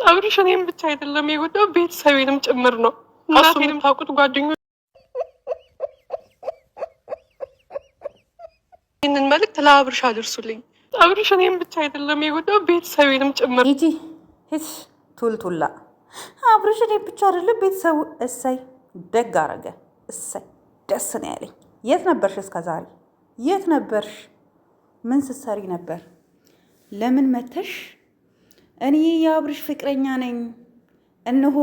አብርሽ እኔም ብቻ አይደለም የጎዳው ቤተሰቤንም ጭምር ነው። እናቴንም ታውቁት ጓደኞች ይህንን መልዕክት ለአብርሽ አድርሱልኝ። አብርሽ እኔም ብቻ አይደለም የጎዳው ቤተሰቤንም ጭምር። ይጂ ሂስ ቱልቱላ አብርሽ እኔም ብቻ አይደለም ቤተሰቡ። እሰይ ደግ አረገ። እሰይ ደስ ነው ያለኝ። የት ነበርሽ እስከ ዛሬ? የት ነበርሽ? ምን ስትሰሪ ነበር? ለምን መተሽ? እኔ የአብርሽ ፍቅረኛ ነኝ። እነሆ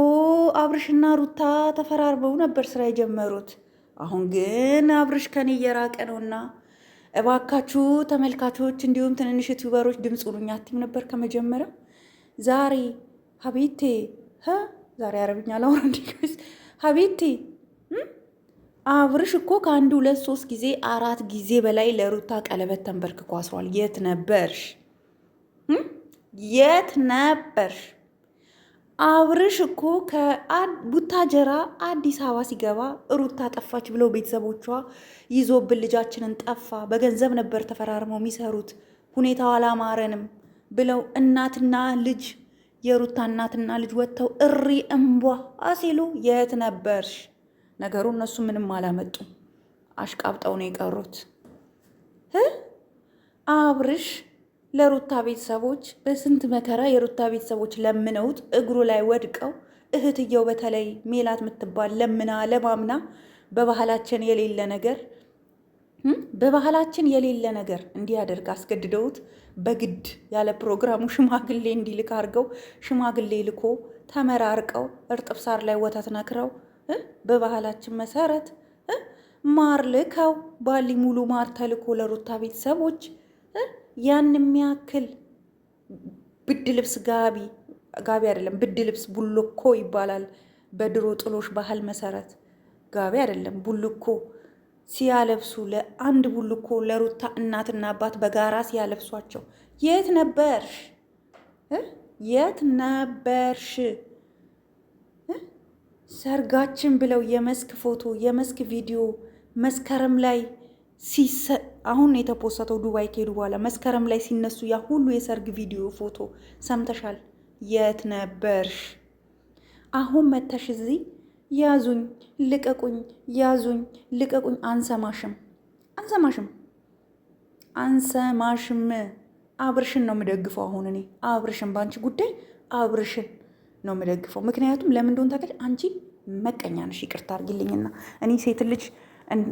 አብርሽና ሩታ ተፈራርበው ነበር ስራ የጀመሩት። አሁን ግን አብርሽ ከኔ እየራቀ ነውና እባካችሁ ተመልካቾች፣ እንዲሁም ትንንሽ ዩቲዩበሮች ድምፅ ሁኑኝ አትይም ነበር ከመጀመሪያው? ዛሬ ሀቢቴ ዛሬ አረብኛ ላውራ እንዲስ ሀቢቴ አብርሽ እኮ ከአንድ 2 3 ጊዜ 4 ጊዜ በላይ ለሩታ ቀለበት ተንበርክኮ አስሯል። የት ነበርሽ? የት ነበርሽ? አብርሽ እኮ ከቡታጀራ አዲስ አበባ ሲገባ ሩታ ጠፋች ብለው ቤተሰቦቿ ይዞብን ልጃችንን ጠፋ፣ በገንዘብ ነበር ተፈራርመው የሚሰሩት፣ ሁኔታው አላማረንም ብለው እናትና ልጅ የሩታ እናትና ልጅ ወጥተው እሪ እምቧ አሲሉ የት ነበርሽ? ነገሩ እነሱ ምንም አላመጡም፣ አሽቃብጠው ነው የቀሩት። አብርሽ ለሩታ ቤተሰቦች በስንት መከራ የሩታ ቤተሰቦች ለምነውት እግሩ ላይ ወድቀው እህትየው በተለይ ሜላት የምትባል ለምና ለማምና በባህላችን የሌለ ነገር እንዲያደርግ አስገድደውት በግድ ያለ ፕሮግራሙ ሽማግሌ እንዲልክ አድርገው ሽማግሌ ልኮ ተመራርቀው እርጥብ ሳር ላይ ወተት ነክረው በባህላችን መሰረት ማር ልከው ባሊ ሙሉ ማር ተልኮ ለሩታ ቤተሰቦች ያን የሚያክል ብድ ልብስ ጋቢ አይደለም፣ ብድ ልብስ ቡልኮ ይባላል በድሮ ጥሎሽ ባህል መሰረት። ጋቢ አይደለም ቡልኮ ሲያለብሱ ለአንድ ቡልኮ ለሩታ እናትና አባት በጋራ ሲያለብሷቸው የት ነበርሽ? የት ነበርሽ? ሰርጋችን ብለው የመስክ ፎቶ የመስክ ቪዲዮ መስከረም ላይ አሁን የተፖሰተው ዱባይ ከሄዱ በኋላ መስከረም ላይ ሲነሱ ያ ሁሉ የሰርግ ቪዲዮ ፎቶ ሰምተሻል? የት ነበርሽ? አሁን መተሽ እዚህ ያዙኝ ልቀቁኝ፣ ያዙኝ ልቀቁኝ። አንሰማሽም። አብርሽን ነው የምደግፈው። አሁን እኔ አብርሽን በአንቺ ጉዳይ አብርሽን ነው የምደግፈው። ምክንያቱም ለምን እንደሆነ ታውቂያለሽ? አንቺ መቀኛ ነሽ። ይቅርታ አድርጊልኝና እኔ ሴት ልጅ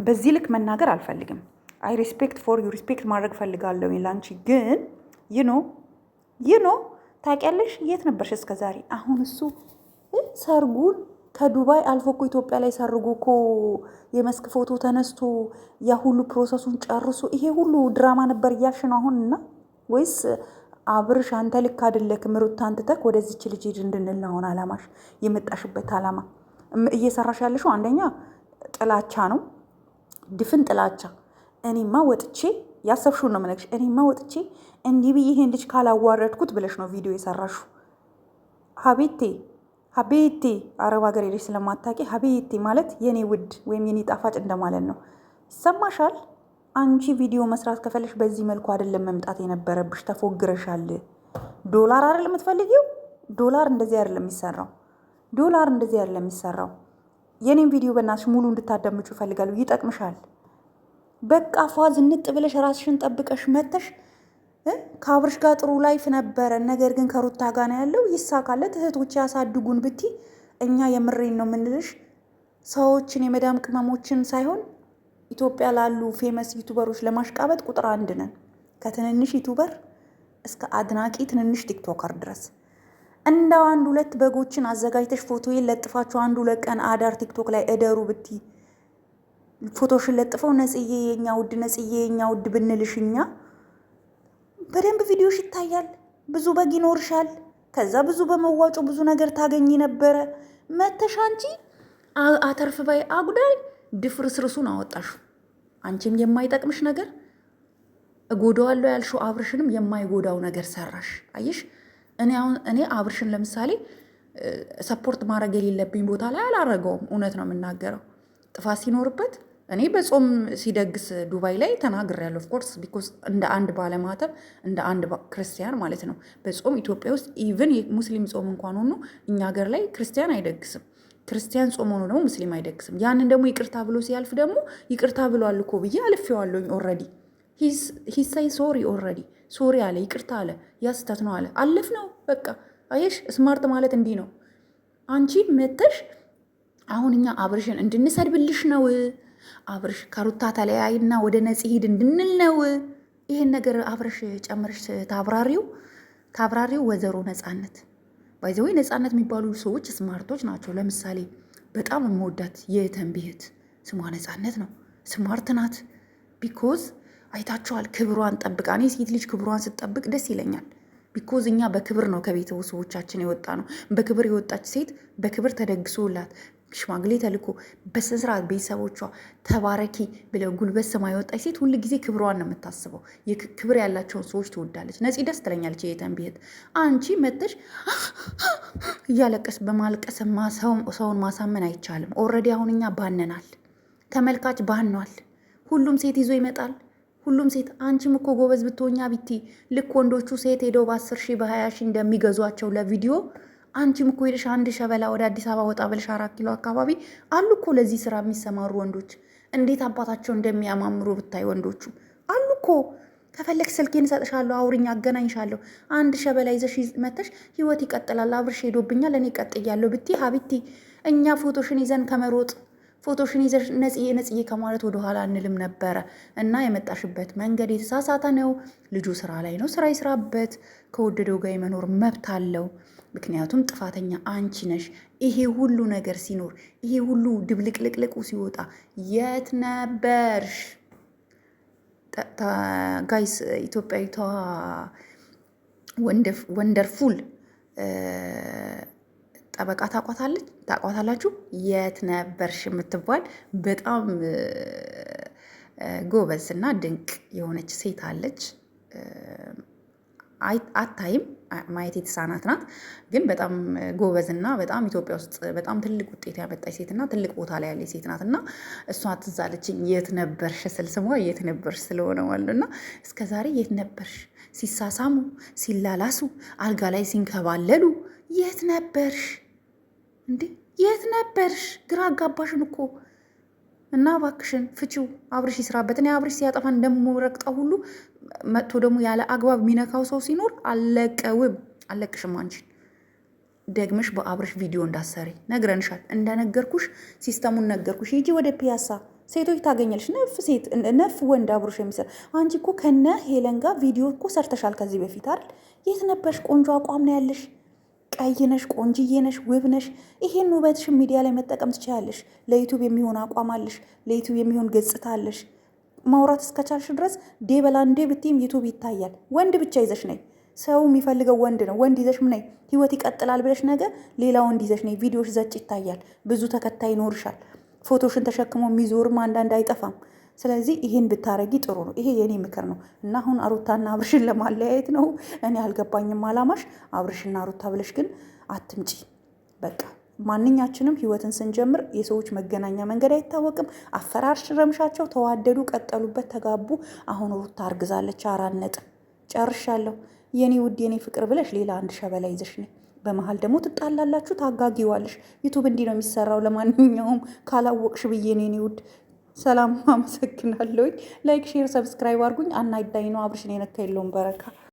በዚህ ልክ መናገር አልፈልግም። አይ ሪስፔክት ፎር ዩ ሪስፔክት ማድረግ ፈልጋለሁ ላንቺ። ግን ይኖ ታውቂያለሽ የት ነበርሽ እስከ ዛሬ? አሁን እሱ ሰርጉን ከዱባይ አልፎ እኮ ኢትዮጵያ ላይ ሰርጉ እኮ የመስክ ፎቶ ተነስቶ ያ ሁሉ ፕሮሰሱን ጨርሶ ይሄ ሁሉ ድራማ ነበር እያልሽ ነው አሁን? እና ወይስ አብርሽ አንተ ልክ አይደለክም ሩታን ትተክ ወደዚች ልጅ ሂድ እንድንል ነው አሁን አላማሽ? የመጣሽበት አላማ እየሰራሽ ያለሽው አንደኛ ጥላቻ ነው፣ ድፍን ጥላቻ። እኔማ ወጥቼ ያሰብሽውን ነው የምነግርሽ። እኔማ ወጥቼ እንዲህ ብዬ ይሄን ልጅ ካላዋረድኩት ብለሽ ነው ቪዲዮ የሰራሽው። ሀቤቴ አረብ ሀገር ሄደሽ ስለማታውቂ ሀቤቴ ማለት የኔ ውድ ወይም የኔ ጣፋጭ እንደማለት ነው። ይሰማሻል? አንቺ ቪዲዮ መስራት ከፈለሽ በዚህ መልኩ አይደለም መምጣት የነበረብሽ። ተፎግረሻል። ዶላር አይደለም የምትፈልጊው? ዶላር እንደዚህ አይደለም የሚሰራው። የኔን ቪዲዮ በእናትሽ ሙሉ እንድታዳምጩ እፈልጋለሁ። ይጠቅምሻል። በቃ ፏ ዝንጥ ብለሽ ራስሽን ጠብቀሽ መተሽ ከአብርሽ ጋር ጥሩ ላይፍ ነበረ፣ ነገር ግን ከሩታ ጋር ነው ያለው። ይሳካለት፣ እህቶች ያሳድጉን ብቲ እኛ የምሬን ነው የምንልሽ። ሰዎችን የመዳም ቅመሞችን ሳይሆን ኢትዮጵያ ላሉ ፌመስ ዩቱበሮች ለማሽቃበጥ ቁጥር 1 ነን። ከትንንሽ ዩቱበር እስከ አድናቂ ትንንሽ ቲክቶከር ድረስ እንደው 1-2 በጎችን አዘጋጅተሽ ፎቶዬን ለጥፋችሁ 1-2 ቀን አዳር ቲክቶክ ላይ እደሩ ብቲ ፎቶሽን ለጥፈው ነጽዬ የኛ ውድ ብንልሽ እኛ በደንብ ቪዲዮሽ ይታያል። ብዙ በግ ይኖርሻል። ከዛ ብዙ በመዋጮ ብዙ ነገር ታገኝ ነበረ። መተሽ አንቺ አተርፍ ባይ አጉዳይ ድፍርስርሱን አወጣሹ። አንቺም የማይጠቅምሽ ነገር እጎዳዋለሁ ያልሽው አብርሽንም የማይጎዳው ነገር ሰራሽ። አየሽ? እኔ አብርሽን ለምሳሌ ሰፖርት ማድረግ የሌለብኝ ቦታ ላይ አላረገውም። እውነት ነው የምናገረው። ጥፋት ሲኖርበት እኔ በጾም ሲደግስ ዱባይ ላይ ተናግሬያለሁ። ኦፍኮርስ ቢኮዝ እንደ አንድ ባለማተብ እንደ አንድ ክርስቲያን ማለት ነው። በጾም ኢትዮጵያ ውስጥ ኢቭን የሙስሊም ጾም እንኳን ሆኖ እኛ ሀገር ላይ ክርስቲያን አይደግስም። ክርስቲያን ጾም ሆኖ ደግሞ ሙስሊም አይደግስም። ያንን ደግሞ ይቅርታ ብሎ ሲያልፍ ደግሞ ይቅርታ ብሏል እኮ ብዬ አልፌዋለሁኝ። ኦልሬዲ ሂሳይ ሶሪ ኦልሬዲ ሶሪ አለ፣ ይቅርታ አለ። ያ ስህተት ነው አለ፣ አለፍ ነው በቃ። አየሽ ስማርት ማለት እንዲህ ነው። አንቺ መተሽ አሁን እኛ አብርሽን እንድንሰድብልሽ ነው፣ አብርሽ ከሩታ ተለያይና ወደ ነፂ ሂድ እንድንል ነው። ይሄን ነገር አብርሽ ጨምርሽ ታብራሪው ወይዘሮ ነፃነት ባይዘዌ ነፃነት የሚባሉ ሰዎች ስማርቶች ናቸው። ለምሳሌ በጣም የምወዳት የተንቢህት ስሟ ነፃነት ነው። ስማርት ናት። ቢኮዝ አይታችኋል፣ ክብሯን ጠብቃ። እኔ ሴት ልጅ ክብሯን ስትጠብቅ ደስ ይለኛል። ቢኮዝ እኛ በክብር ነው ከቤተሰቦቻችን የወጣ ነው። በክብር የወጣች ሴት በክብር ተደግሶላት ሽማግሌ ተልኮ በስነስርዓት ቤተሰቦቿ ተባረኪ ብለው ጉልበት ስማ የወጣች ሴት ሁል ጊዜ ክብሯን ነው የምታስበው። ክብር ያላቸውን ሰዎች ትወዳለች። ነፂ ደስ ትለኛለች። የተንቢህት አንቺ መተሽ እያለቀስ በማልቀስ ሰውን ማሳመን አይቻልም። ኦልሬዲ አሁን እኛ ባነናል። ተመልካች ባኗል። ሁሉም ሴት ይዞ ይመጣል። ሁሉም ሴት አንቺም እኮ ጎበዝ ብትሆኛ ቢቲ ልክ ወንዶቹ ሴት ሄደው በ10 ሺህ በ20 ሺህ እንደሚገዟቸው ለቪዲዮ አንቺም እኮ ሄደሽ አንድ ሸበላ ወደ አዲስ አበባ ወጣ ብለሽ 4 ኪሎ አካባቢ አሉ እኮ ለዚህ ስራ የሚሰማሩ ወንዶች። እንዴት አባታቸው እንደሚያማምሩ ብታይ ወንዶቹ አሉ እኮ። ከፈለግ ስልኬን እሰጥሻለሁ፣ አውሪኝ፣ አገናኝሻለሁ። አንድ ሸበላ ይዘሽ መተሽ ህይወት ይቀጥላል። አብርሽ ሄዶብኛል እኔ ቀጥያለሁ ብቲ ሀቢቲ እኛ ፎቶሽን ይዘን ከመሮጥ ፎቶሽን ይዘሽ ነጽዬ ከማለት ወደኋላ እንልም ነበረ። እና የመጣሽበት መንገድ የተሳሳተ ነው። ልጁ ስራ ላይ ነው፣ ስራ ይስራበት። ከወደደው ጋር የመኖር መብት አለው። ምክንያቱም ጥፋተኛ አንቺ ነሽ። ይሄ ሁሉ ነገር ሲኖር፣ ይሄ ሁሉ ድብልቅልቅልቁ ሲወጣ የት ነበርሽ? ጋይስ ኢትዮጵያዊቷ ወንደርፉል ጠበቃ ታቋታላችሁ? የት ነበርሽ የምትባል በጣም ጎበዝ እና ድንቅ የሆነች ሴት አለች። አታይም፣ ማየት የተሳናት ናት። ግን በጣም ጎበዝና በጣም ኢትዮጵያ ውስጥ በጣም ትልቅ ውጤት ያመጣች ሴትና ትልቅ ቦታ ላይ ያለች ሴት ናት። እና እሷ ትዝ አለችኝ የት ነበርሽ ስል ስሟ የት ነበርሽ ስለሆነ ማለት እና እስከ ዛሬ የት ነበርሽ? ሲሳሳሙ፣ ሲላላሱ፣ አልጋ ላይ ሲንከባለሉ የት ነበርሽ እንዴ? የት ነበርሽ? ግራ አጋባሽን እኮ። እና እባክሽን ፍቺው፣ አብርሽ ይስራበት። እኔ አብርሽ ሲያጠፋ እንደምረግጠው ሁሉ መጥቶ ደግሞ ያለ አግባብ የሚነካው ሰው ሲኖር አለቅሽም። አንቺን ደግመሽ በአብርሽ ቪዲዮ እንዳሰሪ ነግረንሻል። እንደነገርኩሽ ሲስተሙን ነገርኩሽ። ሂጂ ወደ ፒያሳ ሴቶች ታገኛለሽ። ነፍ ወንድ አብርሽ የሚሰራ አንቺ እኮ ከነ ሄለን ጋር ቪዲዮ እኮ ሰርተሻል ከዚህ በፊት አይደል? የት ነበርሽ? ቆንጆ አቋም ነው ያለሽ። ቀይ ነሽ፣ ቆንጅዬ ነሽ፣ ውብ ነሽ። ይሄን ውበትሽን ሚዲያ ላይ መጠቀም ትችያለሽ። ለዩቱብ የሚሆን አቋም አለሽ። ለዩቱብ የሚሆን ገጽታ አለሽ። ማውራት እስከቻልሽ ድረስ ዴበላንዴ ብትይም ዩቱብ ይታያል። ወንድ ብቻ ይዘሽ ነይ። ሰው የሚፈልገው ወንድ ነው። ወንድ ይዘሽ ነይ። ህይወት ይቀጥላል ብለሽ ነገር ሌላ ወንድ ይዘሽ ነይ። ቪዲዮሽ ዘጭ ይታያል። ብዙ ተከታይ ይኖርሻል። ፎቶሽን ተሸክሞ የሚዞርም አንዳንድ አይጠፋም። ስለዚህ ይሄን ብታረጊ ጥሩ ነው። ይሄ የኔ ምክር ነው። እና አሁን ሩታና አብርሽን ለማለያየት ነው። እኔ አልገባኝም አላማሽ። አብርሽና ሩታ ብለሽ ግን አትምጪ። በቃ ማንኛችንም ህይወትን ስንጀምር የሰዎች መገናኛ መንገድ አይታወቅም። አፈራርሽ ረምሻቸው፣ ተዋደዱ፣ ቀጠሉበት፣ ተጋቡ። አሁን ሩታ አርግዛለች። 4 ነጥብ ጨርሻለሁ። የኔ ውድ የኔ ፍቅር ብለሽ ሌላ አንድ ሸበላ ይዘሽ ነይ። በመሀል ደግሞ ትጣላላችሁ፣ ታጋጊዋለሽ። ዩቱብ እንዲህ ነው የሚሰራው። ለማንኛውም ካላወቅሽ ብዬ ነው የኔ ውድ። ሰላም፣ አመሰግናለሁኝ። ላይክ፣ ሼር፣ ሰብስክራይብ አድርጉኝ። አናይዳኝ ነው አብርሽን የነካ የለውም በረካ